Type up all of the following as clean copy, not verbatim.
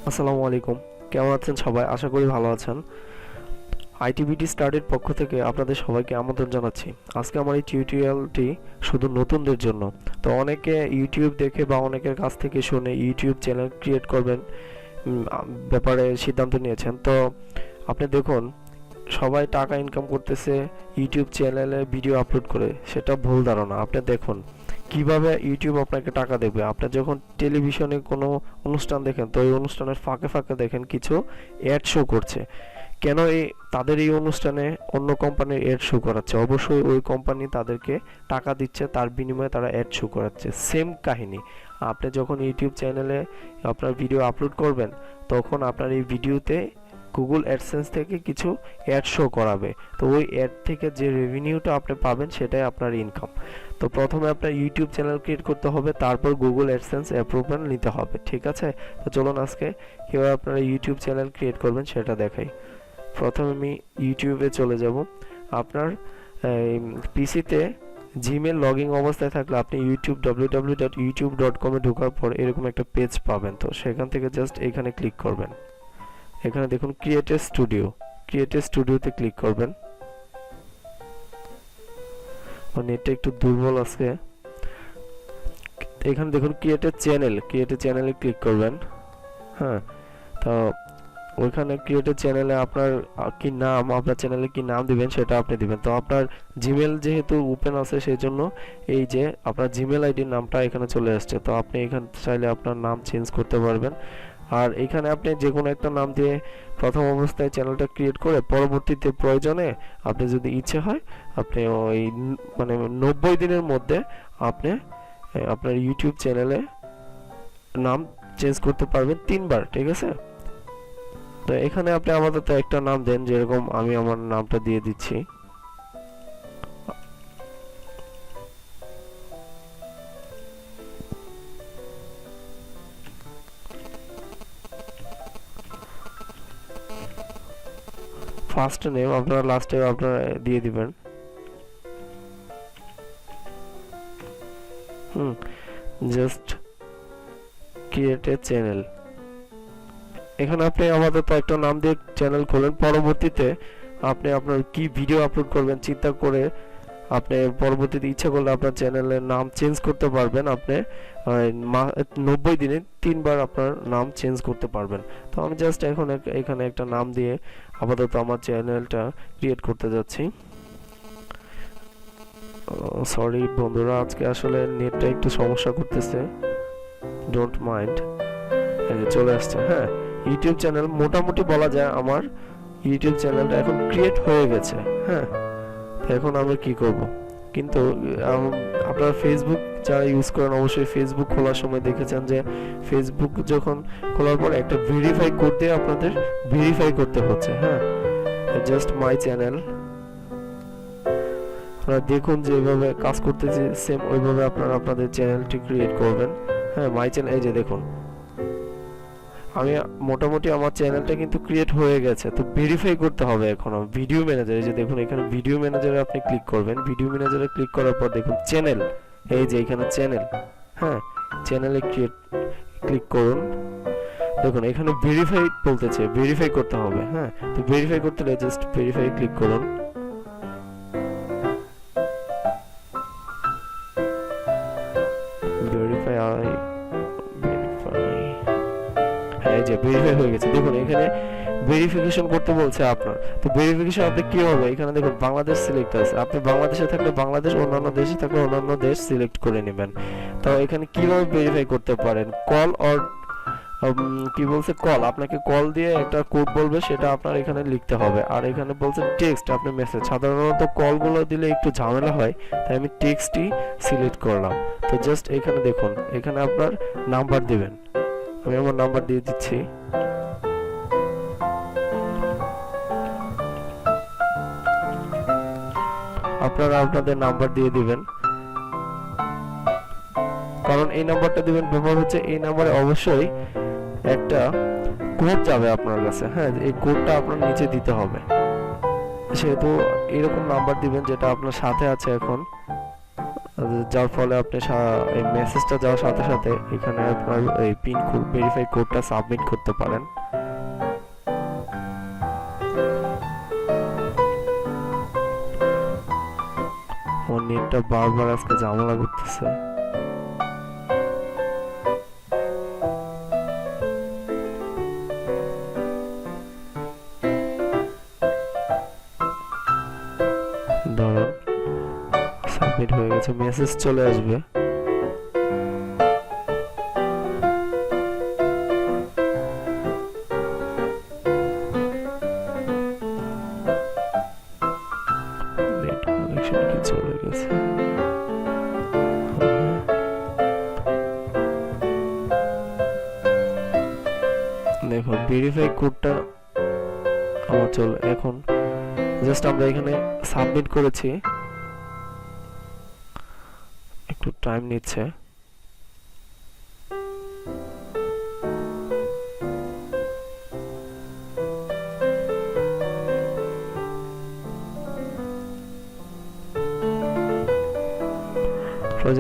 আসসালামু আলাইকুম। কেমন আছেন সবাই? আশা করি ভালো আছেন। আইটিবিটি স্টাডির পক্ষ থেকে আপনাদের সবাইকে আমন্ত্রণ জানাচ্ছি। আজকে আমার এই টিউটোরিয়ালটি শুধু নতুনদের জন্য। তো অনেকে ইউটিউব দেখে বা অনেকের কাছ থেকে শুনে ইউটিউব চ্যানেল ক্রিয়েট করবেন ব্যাপারে সিদ্ধান্ত নিয়েছেন। তো আপনি দেখুন, সবাই টাকা ইনকাম করতেছে ইউটিউব চ্যানেলে ভিডিও আপলোড করে, সেটা ভুল ধারণা। আপনি দেখুন কিভাবে ইউটিউব আপনাকে টাকা দেবে। আপনি যখন টেলিভিশনে কোনো অনুষ্ঠান দেখেন, তো এই অনুষ্ঠানের ফাঁকে ফাঁকে দেখেন কিছু অ্যাড শো করছে। কেন তাদের এই অনুষ্ঠানে অন্য কোম্পানির অ্যাড শো করাচ্ছে? অবশ্যই ওই কোম্পানি তাদেরকে টাকা দিচ্ছে, তার বিনিময়ে তারা অ্যাড শো করাচ্ছে। সেম কাহিনী, আপনি যখন ইউটিউব চ্যানেলে আপনার ভিডিও আপলোড করবেন, তখন আপনার এই ভিডিওতে গুগল অ্যাডসেন্স থেকে কিছু অ্যাড শো করাবে। তো ওই অ্যাড থেকে যে রেভিনিউটা আপনি পাবেন, সেটাই আপনার ইনকাম। তো প্রথমে আপনার ইউটিউব চ্যানেল ক্রিয়েট করতে হবে, তারপর গুগল অ্যাডসেন্স অ্যাপ্রুভাল নিতে হবে, ঠিক আছে? তো চলুন আজকে কীভাবে আপনারা ইউটিউব চ্যানেল ক্রিয়েট করবেন সেটা দেখাই। প্রথমে আমি ইউটিউবে চলে যাব। আপনার পিসিতে জিমেল লগইন অবস্থায় থাকলে আপনি www.youtube.com এ ঢোকার পর এরকম একটা পেজ পাবেন। তো সেখান থেকে জাস্ট এখানে ক্লিক করবেন। এখানে দেখুন ক্রিয়েট এ স্টুডিওতে ক্লিক করবেন। নেটটা একটু দুর্বল আছে। এখানে দেখুন ক্রিয়েট এ চ্যানেলে ক্লিক করবেন। হ্যাঁ, তো ওইখানে ক্রিয়েট এ চ্যানেলে আপনার কি নাম, আপনার চ্যানেলে কি নাম দিবেন সেটা আপনি দিবেন। তো আপনার জিমেল যেহেতু ওপেন আছে, সেই জন্য এই যে আপনার জিমেল আইডির নামটা এখানে চলে আসছে। তো আপনি এখানে চাইলে আপনার নাম চেঞ্জ করতে পারবেন। আর এখানে আপনি যে কোনো একটা নাম দিয়ে প্রথম অবস্থায় চ্যানেলটা ক্রিয়েট করে পরবর্তীতে প্রয়োজনে আপনি যদি ইচ্ছে হয়, আপনি ওই মানে 90 দিনের মধ্যে আপনি আপনার ইউটিউব চ্যানেলে নাম চেঞ্জ করতে পারবেন 3 বার, ঠিক আছে? তো এখানে আপনি আপাতত একটা নাম দেন, যেরকম আমি আমার নামটা দিয়ে দিচ্ছি। ফার্স্ট নেম আপনারা লাস্টে আপনারা দিয়ে দিবেন। Just create a channel. এখানে আপনি আপাতত একটা নাম দিয়ে চ্যানেল খোলেন। পরবর্তীতে আপনি আপনার কি ভিডিও আপলোড করবেন চিন্তা করে আপনি পরবর্তীতে ইচ্ছা করলে আপনার চ্যানেলের নাম চেঞ্জ করতে পারবেন। আপনি 90 দিনে 3 বার আপনার নাম চেঞ্জ করতে পারবেন। তো আমি জাস্ট এখন এখানে একটা নাম দিয়ে আপাতত আমার চ্যানেলটা ক্রিয়েট করতে যাচ্ছি। সরি বন্ধুরা, আজকে আসলে নেটটা একটু সমস্যা করতেছে, ডোন্ট মাইন্ড। এই যে চলে আসছে। হ্যাঁ, ইউটিউব চ্যানেল মোটামুটি বলা যায় আমার ইউটিউব চ্যানেলটা এখন ক্রিয়েট হয়ে গেছে। হ্যাঁ, এখন আমরা কি করব? কিন্তু আপনারা ফেসবুক যারা ইউজ করেন, অবশ্যই ফেসবুক খোলার সময় দেখেছেন যে ফেসবুক যখন খোলার পর একটা ভেরিফাই কোড দিয়ে আপনাদের ভেরিফাই করতে হচ্ছে। হ্যাঁ, জাস্ট মাই চ্যানেল আপনারা দেখুন যেভাবে কাজ করতেছে, সেম ওইভাবে আপনারা আপনাদের চ্যানেলটি ক্রিয়েট করবেন। হ্যাঁ, মাই চ্যানেল, এই যে দেখুন আমি মোটামুটি আমার চ্যানেলটা কিন্তু ক্রিয়েট হয়ে গেছে। তো ভেরিফাই করতে হবে এখন ভিডিও ম্যানেজারে। যে দেখুন এখানে ভিডিও ম্যানেজারে আপনি ক্লিক করবেন। ভিডিও ম্যানেজারে ক্লিক করার পর দেখুন চ্যানেল, এই যে এখানে চ্যানেল। হ্যাঁ, চ্যানেলে ক্লিক করুন। দেখুন এখানে ভেরিফাই বলতেছে, ভেরিফাই করতে হবে। হ্যাঁ, তো ভেরিফাই করতে হলে জাস্ট ভেরিফাই ক্লিক করুন। ভেরিফাই এই যে ভেরিফাই হয়ে গেছে। দেখুন এখানে ভেরিফিকেশন করতে বলছে আপনার। তো ভেরিফিকেশন আপনি কি হবে? এখানে দেখুন বাংলাদেশ সিলেক্ট আছে। আপনি বাংলাদেশে থাকলে বাংলাদেশ, অন্যান্য দেশে থাকলে অন্যান্য দেশ সিলেক্ট করে নেবেন। তো এখানে কিভাবে ভেরিফাই করতে পারেন? কল অর কি বলছে, কল। আপনাকে কল দিয়ে একটা কোড বলবে, সেটা আপনার এখানে লিখতে হবে। আর এখানে বলছে টেক্সট, আপনি মেসেজ। সাধারণত কলগুলো দিলে একটু ঝামেলা হয়, তাই আমি টেক্সটই সিলেক্ট করলাম। তো জাস্ট এখানে দেখুন, এখানে আপনার নাম্বার দিবেন। আমি আমার নাম্বার দিয়ে দিচ্ছি। আপনারা আপনাদের নাম্বার দিয়ে দিবেন, কারণ এই নাম্বারটা দিবেন ব্যবহার হচ্ছে এই নাম্বারে অবশ্যই একটা কোড যাবে আপনার কাছে। হ্যাঁ, এই কোডটা আপনার নিচে দিতে হবে। সেহেতু এরকম নাম্বার দিবেন যেটা আপনার সাথে আছে এখন। যার ফলে আপনি এই মেসেজটা যাওয়ার সাথে সাথে এখানে আপনার এই পিন কোড ভেরিফাই কোডটা সাবমিট করতে পারেন। আমার নেটটা বারবার আজকে ঝামেলা করতেছে। ধরুন সাবমিট হয়ে গেছে, মেসেজ চলে আসবে। নেট কানেকশন কি চলে গেছে? দেখুন ভেরিফাই কোডটা আমার চলে, এখন জাস্ট আমরা এখানে সাবমিট করেছি, একটু টাইম নিচ্ছে।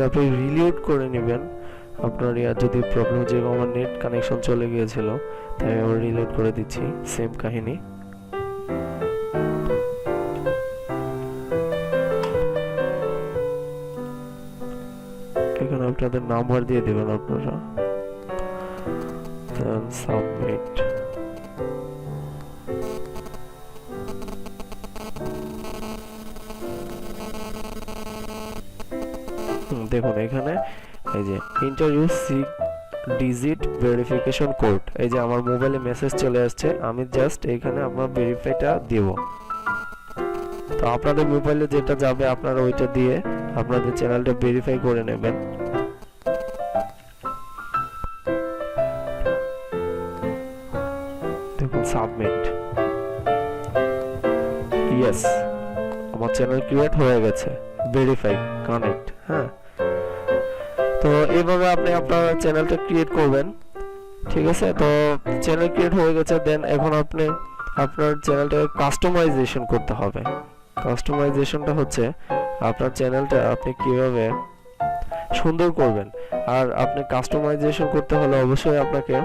আপনি রিলোড করে নেবেন আপনার যদি প্রবলেম, যেরকম আমার নেট কানেকশন চলে গিয়েছিল তাই আমি রিলোড করে দিচ্ছি, সেম কাহিনী। এখানে আপনাদের নাম্বার দিয়ে দেবেন আপনারা, দেন সাবমিট। দেখুন এখানে এই যে ইন্টারভিউ 6 ডিজিট ভেরিফিকেশন কোড, এই যে আমার মোবাইলে মেসেজ চলে আসছে, আমি জাস্ট এখানে আমার ভেরিফাইটা দেব। তো আপনাদের মোবাইলে যেটা যাবে আপনারা ওইটা দিয়ে আপনাদের চ্যানেলটা ভেরিফাই করে নেবেন। দেখুন সাবমিট, ইয়েস আমার চ্যানেল ক্রিয়েট হয়ে গেছে, ভেরিফাই কানেক্ট। হ্যাঁ, তো এইভাবে আপনি আপনার চ্যানেলটা ক্রিয়েট করবেন, ঠিক আছে? তো চ্যানেল ক্রিয়েট হয়ে গেছে, দেন এখন আপনি আপনার চ্যানেলটাকে কাস্টমাইজেশন করতে হবে। কাস্টমাইজেশনটা হচ্ছে আপনার চ্যানেলটা আপনি কিভাবে সুন্দর করবেন। আর আপনি কাস্টমাইজেশন করতে হলে অবশ্যই আপনাকে,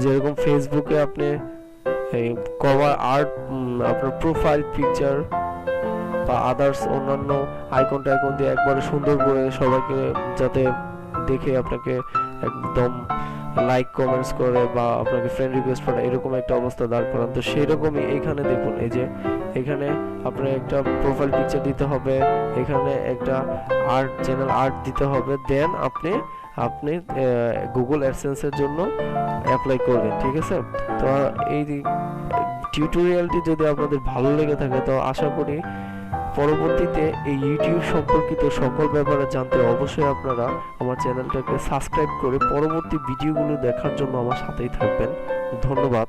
যেরকম ফেসবুকে আপনি এই কভার আর্ট, আপনার প্রোফাইল পিকচার বা আদার্স অন্যান্য আইকন টাইকন দিয়ে একবারে সুন্দর করে সবাইকে যাতে দেখে আপনাকে একদম লাইক কমেন্টস করে বা আপনাকে ফ্রেন্ড রিকোয়েস্ট পাঠায়, এরকম একটা অবস্থা দাঁড় করান। তো সেরকমই এখানে দেখুন, এই যে এখানে আপনার একটা প্রোফাইল পিকচার দিতে হবে, এখানে একটা আর্ট চ্যানেল আর্ট দিতে হবে, দেন আপনি গুগল অ্যাডসেন্সের জন্য অ্যাপ্লাই করবেন, ঠিক আছে? তো এই টিউটোরিয়ালটি যদি আপনাদের ভালো লেগে থাকে তো আশা করি পরবর্তীতে এই ইউটিউব সম্পর্কিত সকল ব্যাপারে জানতে অবশ্যই আপনারা আমার চ্যানেলটাকে সাবস্ক্রাইব করে পরবর্তী ভিডিওগুলো দেখার জন্য আমার সাথেই থাকবেন। ধন্যবাদ।